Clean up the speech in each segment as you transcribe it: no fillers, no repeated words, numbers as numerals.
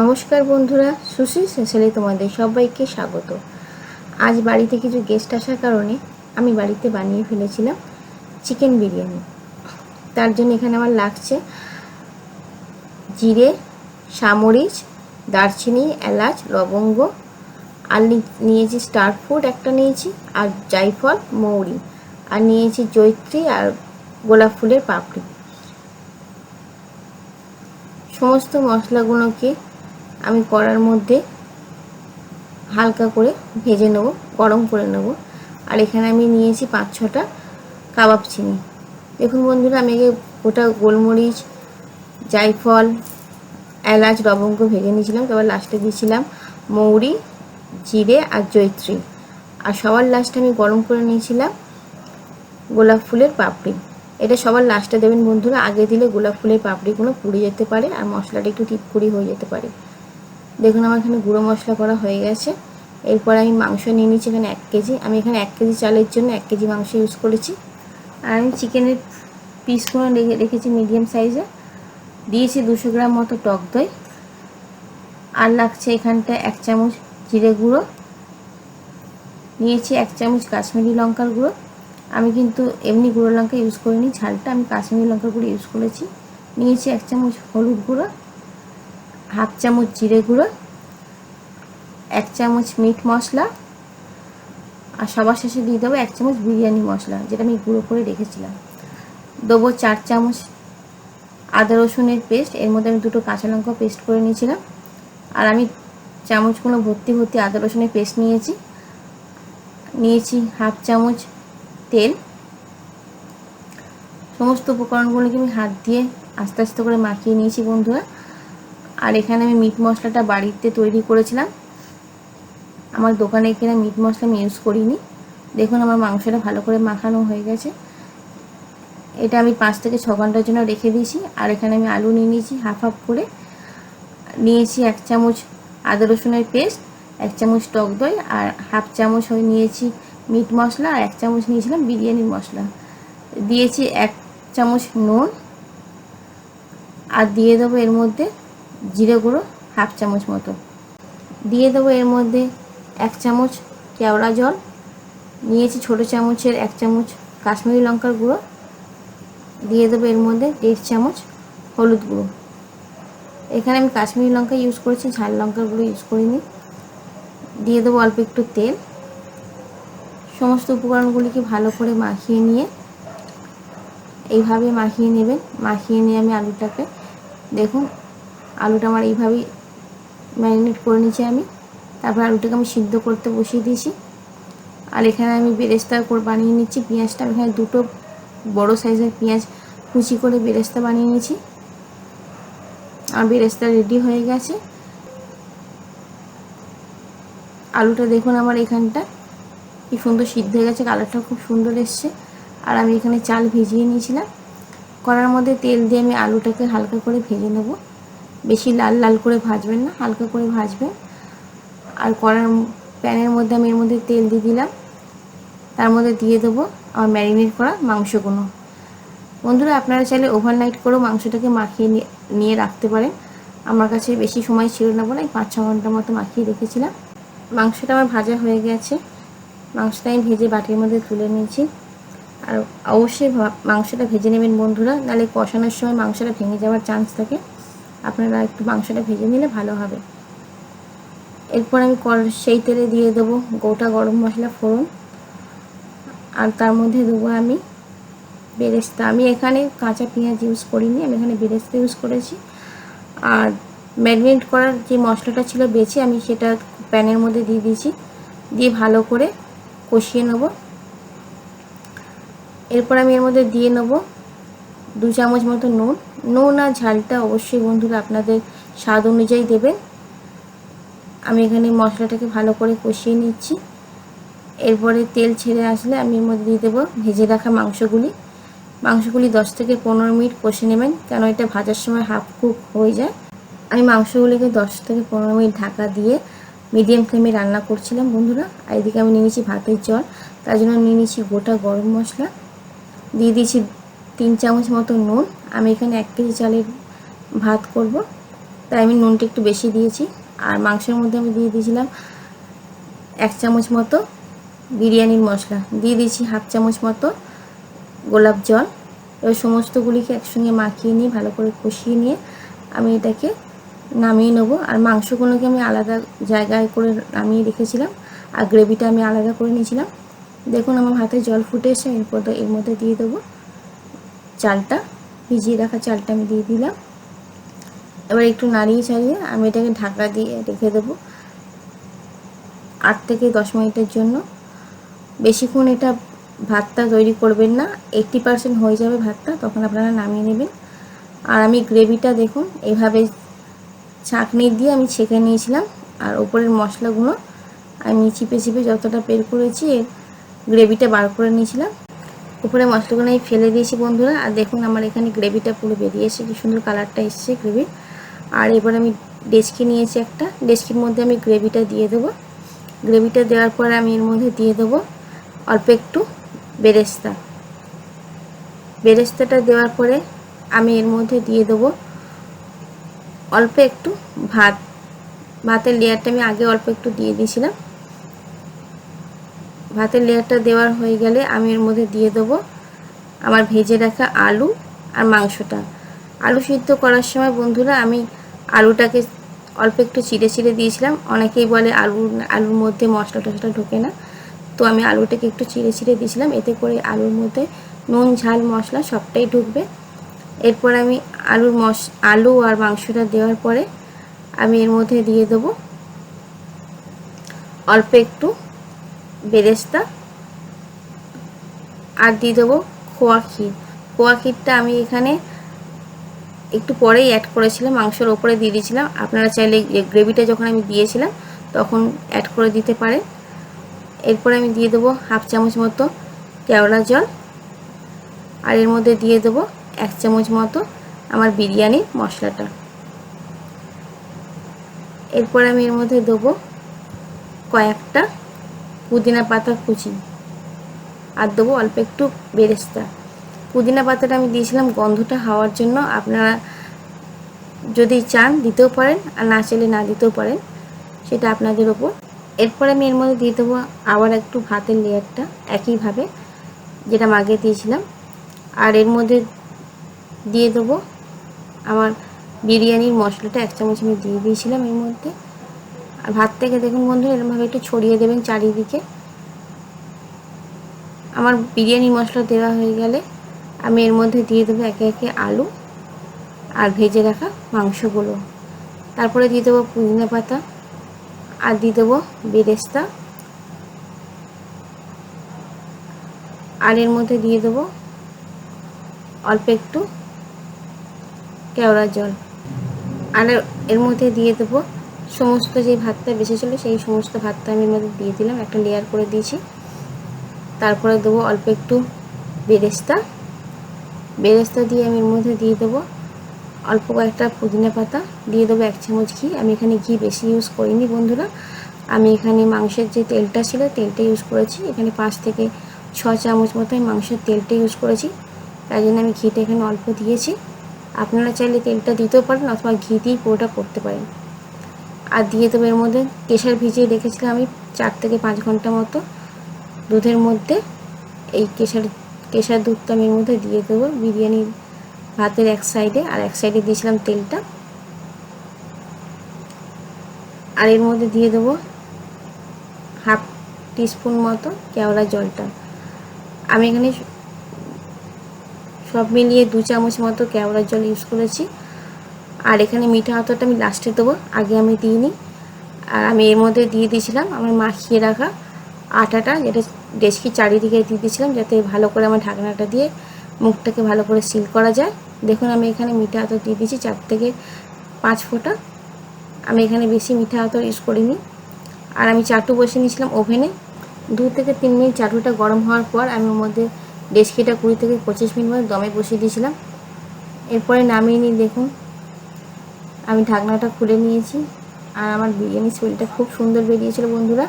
নমস্কার বন্ধুরা, সুশি স্পেশালে তোমাদের সবাইকে স্বাগত। আজ বাড়িতে কিছু গেস্ট আসার কারণে আমি বাড়িতে বানিয়ে ফেলেছিলাম চিকেন বিরিয়ানি। তার জন্য এখানে আমার লাগছে জিরে, সামরিচ, দারচিনি, এলাচ, লবঙ্গ, আর নিয়েছি স্টার ফুড একটা নিয়েছি, আর জায়ফল, মৌরি, আর নিয়েছি জয়িত্রী আর গোলাপ ফুলের পাপড়ি। সমস্ত মশলাগুলোকে আমি কড়ার মধ্যে হালকা করে ভেজে নেব, গরম করে নেব। আর এখানে আমি নিয়েছি 5-6টা কাবাব চিনি। দেখুন বন্ধুরা, আমি গোটা গোলমরিচ, জায়ফল, এলাচ, লবঙ্গ ভেজে নিয়েছিলাম। তারপর লাস্টে দিয়েছিলাম মৌরি, জিরে আর জয়িত্রী। আর সবার লাস্টে আমি গরম করে নিয়েছিলাম গোলাপ ফুলের পাপড়ি। এটা সবার লাস্টে দেবেন বন্ধুরা, আগে দিলে গোলাপ ফুলের পাপড়িগুলো পুড়ে যেতে পারে আর মশলাটা একটু টিপকুড়ি হয়ে যেতে পারে। দেখুন আমার এখানে গুঁড়ো মশলা করা হয়ে গেছে। এরপর আমি মাংস নিয়ে নিচ্ছি এখানে 1 কেজি। আমি এখানে 1 কেজি চালের জন্য 1 কেজি মাংস ইউজ করেছি। আর আমি চিকেনের পিসগুলো রেখেছি মিডিয়াম সাইজে। দিয়েছি 200 গ্রাম মতো টক দই। আর লাগছে এখানটায় 1 চামচ জিরে গুঁড়ো, নিয়েছি 1 চামচ কাশ্মীরি লঙ্কার গুঁড়ো। আমি কিন্তু এমনি গুঁড়ো লঙ্কা ইউজ করিনি, ঝালটা আমি কাশ্মীরি লঙ্কার গুঁড়ো ইউজ করেছি। নিয়েছি 1 চামচ হলুদ গুঁড়ো, 1/2 চামচ জিরে গুঁড়ো, 1 চামচ মিট মশলা, আর সবার শেষে দিয়ে দেবো 1 চামচ বিরিয়ানি মশলা, যেটা আমি গুঁড়ো করে রেখেছিলাম। দেবো 4 চামচ আদা রসুনের পেস্ট, এর মধ্যে আমি 2টো কাঁচা লঙ্কা পেস্ট করে নিয়েছিলাম। আর আমি চামচগুলো ভর্তি ভর্তি আদা রসুনের পেস্ট নিয়েছি। 1/2 চামচ তেল। সমস্ত উপকরণগুলোকে আমি হাত দিয়ে আস্তে আস্তে করে মাখিয়ে নিয়েছি বন্ধুরা। আর এখানে আমি মিট মশলাটা বাড়িতে তৈরি করেছিলাম, আমার দোকানে কেনা মিট মশলা আমি ইউজ করিনি। দেখুন আমার মাংসটা ভালো করে মাখানো হয়ে গেছে। এটা আমি 5 থেকে 6 ঘন্টার জন্য রেখে দিয়েছি। আর এখানে আমি আলু নিয়ে নিয়েছি হাফ হাফ করে। নিয়েছি 1 চামচ আদা রসুনের পেস্ট, 1 চামচ টক দই, আর 1/2 চামচ নিয়েছি মিট মশলা, আর 1 চামচ নিয়েছিলাম বিরিয়ানির মশলা। দিয়েছি 1 চামচ নুন, আর দিয়ে দেবো এর মধ্যে জিরে গুঁড়ো 1/2 চামচ মতো। দিয়ে দেবো এর মধ্যে 1 চামচ কেওড়া জল। নিয়েছি ছোটো চামচের 1 চামচ কাশ্মীরি লঙ্কার গুঁড়ো। দিয়ে দেবো এর মধ্যে 1.5 চামচ হলুদ গুঁড়ো। এখানে আমি কাশ্মীরি লঙ্কা ইউজ করেছি, ঝাল লঙ্কার গুঁড়ো ইউজ করিনি। দিয়ে দেবো অল্প একটু তেল। সমস্ত উপকরণগুলিকে ভালো করে মাখিয়ে নিয়ে এইভাবে মাখিয়ে নেবেন। মাখিয়ে নিয়ে আমি আলুটাকে, দেখুন আলুটা আমার এইভাবেই ম্যারিনেট করে নিয়েছি আমি। তারপর আলুটাকে আমি সিদ্ধ করতে বসিয়ে দিয়েছি। আর এখানে আমি বেরেস্তা করে বানিয়ে নিচ্ছি পেঁয়াজটা। আমি এখানে 2টো বড় সাইজের পেঁয়াজ কুচি করে বেরেস্তা বানিয়ে নিয়েছি। আর বেরেস্তা রেডি হয়ে গেছে। আলুটা দেখুন আমার এখানটা কি সুন্দর সিদ্ধ হয়ে গেছে, কালারটা খুব সুন্দর এসছে। আর আমি এখানে চাল ভিজিয়ে নিয়েছিলাম। কড়ার মধ্যে তেল দিয়ে আমি আলুটাকে হালকা করে ভেজে নেব। বেশি লাল লাল করে ভাজবেন না, হালকা করে ভাজবেন। আর প্যানের মধ্যে আমি এর মধ্যে তেল দিয়ে দিলাম। তার মধ্যে দিয়ে দেবো আমার ম্যারিনেট করা মাংসগুলো। বন্ধুরা আপনারা চাইলে ওভারনাইট করেও মাংসটাকে মাখিয়ে নিয়ে রাখতে পারেন। আমার কাছে বেশি সময় ছিল না বলে 5-6 ঘন্টার মতো মাখিয়ে রেখেছিলাম। মাংসটা আমার ভাজা হয়ে গেছে। মাংসটা আমি ভেজে বাটির মধ্যে তুলে নিয়েছি। আর অবশ্যই মাংসটা ভেজে নেবেন বন্ধুরা, নাহলে কষানোর সময় মাংসটা ভেঙে যাওয়ার চান্স থাকে। আপনারা একটু মাংসটা ভেজে নিলে ভালো হবে। এরপর আমি সেই তেলে দিয়ে দেবো গোটা গরম মশলা ফোড়ন। আর তার মধ্যে দেবো আমি বেরেস্তা। আমি এখানে কাঁচা পেঁয়াজ ইউজ করিনি, আমি এখানে বেরেস্তা ইউজ করেছি। আর ম্যারিনেট করার যে মশলাটা ছিল বেছে, আমি সেটা প্যানের মধ্যে দিয়ে দিয়েছি। দিয়ে ভালো করে কষিয়ে নেব। এরপর আমি এর মধ্যে দিয়ে নেব 2 চামচ মতো নুন আর ঝালটা অবশ্যই বন্ধুরা আপনাদের স্বাদ অনুযায়ী দেবেন। আমি এখানে মশলাটাকে ভালো করে কষিয়ে নিচ্ছি। এরপরে তেল ছেড়ে আসলে আমি এর মধ্যে দিয়ে দেবো ভেজে রাখা মাংসগুলি 10 থেকে 15 মিনিট কষে নেবেন, কেন এটা ভাজার সময় হাফ কুক হয়ে যায়। আমি মাংসগুলিকে 10 থেকে 15 মিনিট ঢাকা দিয়ে মিডিয়াম ফ্লেমে রান্না করছিলাম বন্ধুরা। আর এদিকে আমি নিয়ে নিয়েছি ভাতের জল, তার জন্য নিয়ে নিয়েছি গোটা গরম মশলা। দিয়ে দিয়েছি 3 চামচ মতো নুন। আমি এখানে 1 কেজি চালের ভাত করব। তাই আমি নুনটা একটু বেশি দিয়েছি। আর মাংসের মধ্যে আমি দিয়ে দিয়েছিলাম 1 চামচ মতো বিরিয়ানির মশলা, দিয়ে দিয়েছি 1/2 চামচ মতো গোলাপ জল। এবার সমস্তগুলিকে একসঙ্গে মাখিয়ে নিয়ে ভালো করে কষিয়ে নিয়ে আমি এটাকে নামিয়ে নেব। আর মাংসগুলোকে আমি আলাদা জায়গায় করে নামিয়ে রেখেছিলাম, আর গ্রেভিটা আমি আলাদা করে নিয়েছিলাম। দেখুন আমার হাতে জল ফুটে এসে এরপর এর মধ্যে দিয়ে দেবো চালটা, ভিজিয়ে রাখা চালটা আমি দিয়ে দিলাম। এবার একটু নাড়িয়ে ছাড়িয়ে আমি এটাকে ঢাকা দিয়ে রেখে দেবো 8 থেকে 10 মিনিটের জন্য। বেশিক্ষণ এটা ভাতটা তৈরি করবেন না, 80% হয়ে যাবে ভাতটা, তখন আপনারা নামিয়ে নেবেন। আর আমি গ্রেভিটা দেখুন এইভাবে ছাঁকনি দিয়ে আমি ছেঁকে নিয়েছিলাম, আর ওপরের মশলাগুলো আমি চিপে চিপে যতটা বের করেছি এর গ্রেভিটা বার করে নিয়েছিলাম। উপরে মশলাগুলো আমি ফেলে দিয়েছি বন্ধুরা। আর দেখুন আমার এখানে গ্রেভিটা পুরো বেরিয়ে এসে কি সুন্দর কালারটা এসছে গ্রেভির। আর এবার আমি ডেচকি নিয়েছি একটা, ডেচকির মধ্যে আমি গ্রেভিটা দিয়ে দেবো। গ্রেভিটা দেওয়ার পরে আমি এর মধ্যে দিয়ে দেবো অল্প একটু বেরেস্তা। বেরেস্তাটা দেওয়ার পরে আমি এর মধ্যে দিয়ে দেবো অল্প একটু ভাত। ভাতের লেয়ারটা আমি আগে অল্প একটু দিয়ে দিয়েছিলাম। ভাতের লেয়ারটা দেওয়ার হয়ে গেলে আমি এর মধ্যে দিয়ে দেবো আমার ভেজে রাখা আলু আর মাংসটা। আলু সিদ্ধ করার সময় বন্ধুরা আমি আলুটাকে অল্প একটু চিড়ে চিড়ে দিয়েছিলাম। অনেকেই বলে আলুর মধ্যে মশলা টশলা ঢোকে না, তো আমি আলুটাকে একটু চিড়ে চিড়ে দিয়েছিলাম, এতে করে আলুর মধ্যে নুন ঝাল মশলা সবটাই ঢুকবে। এরপর আমি আলু আর মাংসটা দেওয়ার পরে আমি এর মধ্যে দিয়ে দেবো অল্প একটু বেরেস্তা আর দিয়ে দেবো খোয়া ক্ষীর। খোয়া ক্ষীরটা আমি এখানে একটু পরেই অ্যাড করেছিলাম, মাংসের ওপরে দিয়ে দিয়েছিলাম। আপনারা চাইলে গ্রেভিটা যখন আমি দিয়েছিলাম তখন অ্যাড করে দিতে পারেন। এরপরে আমি দিয়ে দেবো 1/2 চামচ মতো কেওড়া জল, আর এর মধ্যে দিয়ে দেবো 1 চামচ মতো আমার বিরিয়ানির মশলাটা। এরপর আমি এর মধ্যে দেবো কয়েকটা পুদিনা পাতা কুচি, আর দেবো অল্প একটু বেরেস্তা। পুদিনা পাতাটা আমি দিয়েছিলাম গন্ধটা হওয়ার জন্য, আপনারা যদি চান দিতেও পারেন, আর না চাইলে না দিতেও পারেন, সেটা আপনাদের ওপর। এরপরে আমি এর মধ্যে দিয়ে দেবো আবার একটু ভাতের লেয়ারটা একইভাবে যেটা আগে দিয়েছিলাম, আর এর মধ্যে দিয়ে দেবো আমার বিরিয়ানির মশলাটা 1 চামচ আমি দিয়ে দিয়েছিলাম এর মধ্যে। আর ভাত থেকে দেখুন বন্ধু এরকমভাবে একটু ছড়িয়ে দেবেন চারিদিকে। আমার বিরিয়ানি মশলা দেওয়া হয়ে গেলে আমি এর মধ্যে দিয়ে দেবো একে একে আলু আর ভেজে রাখা মাংসগুলো। তারপরে দিয়ে দেবো পুদিনা পাতা, আর দিয়ে দেবো বেরেস্তা, আর এর মধ্যে দিয়ে দেবো অল্প একটু কেওড়া জল, আর এর মধ্যে দিয়ে দেবো সমস্ত যে ভাতটা বেঁচেছিল সেই সমস্ত ভাতটা আমি এর মধ্যে দিয়ে দিলাম, একটা লেয়ার করে দিয়েছি। তারপরে দেবো অল্প একটু বেরেস্তা দিয়ে আমি এর মধ্যে দিয়ে দেবো অল্প কয়েকটা পুদিনা পাতা, দিয়ে দেবো 1 চামচ ঘি। আমি এখানে ঘি বেশি ইউজ করিনি বন্ধুরা, আমি এখানে মাংসের যে তেলটা ছিল তেলটা ইউজ করেছি। এখানে 5 থেকে 6 চামচ মতো আমি মাংসের তেলটা ইউজ করেছি, তাই জন্য আমি ঘিটা এখানে অল্প দিয়েছি। আপনারা চাইলে তেলটা দিতেও পারেন অথবা ঘি দিয়েই পুরোটা করতে পারেন। আর দিয়ে দেবো এর মধ্যে কেশর ভিজিয়ে রেখেছিলাম আমি 4 থেকে 5 ঘন্টা মতো দুধের মধ্যে। এই কেশর দুধটা আমি এর মধ্যে দিয়ে দেবো বিরিয়ানির ভাতের এক সাইডে, আর এক সাইডে দিয়েছিলাম তেলটা। আর এর মধ্যে দিয়ে দেবো 1/2 টিস্পুন মতো কেওড়া জলটা। আমি এখানে সব মিলিয়ে 2 চামচ মতো কেওড়া জল ইউজ করেছি। আর এখানে মিঠা আতরটা আমি লাস্টে দেবো, আগে আমি দিইনি। আর আমি এর মধ্যে দিয়ে দিয়েছিলাম আমার মাখিয়ে রাখা আটাটা, যেটা ডেচকি চারিদিকে দিয়ে দিয়েছিলাম যাতে ভালো করে আমার ঢাকনাটা দিয়ে মুখটাকে ভালো করে সিল করা যায়। দেখুন আমি এখানে মিঠা আতর দিয়ে দিয়েছি 4 থেকে 5 ফোঁটা। আমি এখানে বেশি মিঠা আতর ইউজ করিনি। আর আমি চাটু বসিয়ে নিয়েছিলাম ওভেনে। 2 থেকে 3 মিনিট চাটুটা গরম হওয়ার পর আমি ওর মধ্যে ডেচকিটা 20 থেকে 25 মিনিট মতো দমে বসিয়ে দিয়েছিলাম। এরপরে নামিয়ে নিয়ে দেখুন আমি ঢাকনাটা খুলে নিয়েছি, আর আমার বিরিয়ানির স্মেলটা খুব সুন্দর বেরিয়েছিল বন্ধুরা,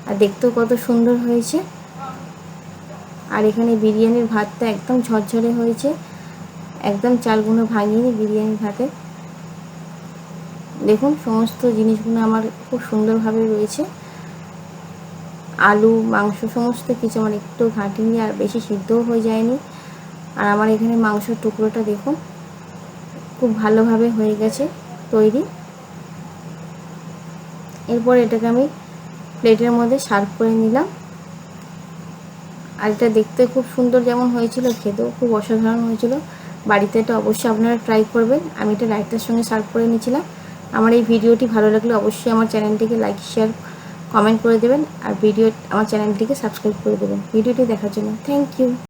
আর দেখতেও কত সুন্দর হয়েছে। আর এখানে বিরিয়ানির ভাতটা একদম ঝরঝরে হয়েছে, একদম চালগুলো ভাঙিয়ে বিরিয়ানির ভাতে। দেখুন সমস্ত জিনিসগুলো আমার খুব সুন্দরভাবে রয়েছে। আলু মাংস সমস্ত কিছু আমার একটু ঘাঁটিনি, আর বেশি সিদ্ধও হয়ে যায়নি। আর আমার এখানে মাংসের টুকরোটা দেখুন খুব ভালোভাবে হয়ে গেছে তৈরি। এরপর এটাকে আমি প্লেটের মধ্যে সার্ভ করে নিলাম। আর এটা দেখতে খুব সুন্দর যেমন হয়েছিল, খেতেও খুব অসাধারণ হয়েছিল। বাড়িতে এটা অবশ্যই আপনারা ট্রাই করবেন। আমি এটা রায়তার সঙ্গে সার্ভ করে নিয়েছিলাম। আমার এই ভিডিওটি ভালো লাগলে অবশ্যই আমার চ্যানেলটিকে লাইক শেয়ার কমেন্ট করে দেবেন, আর আমার চ্যানেলটিকে সাবস্ক্রাইব করে দেবেন। ভিডিওটি দেখার জন্য থ্যাংক ইউ।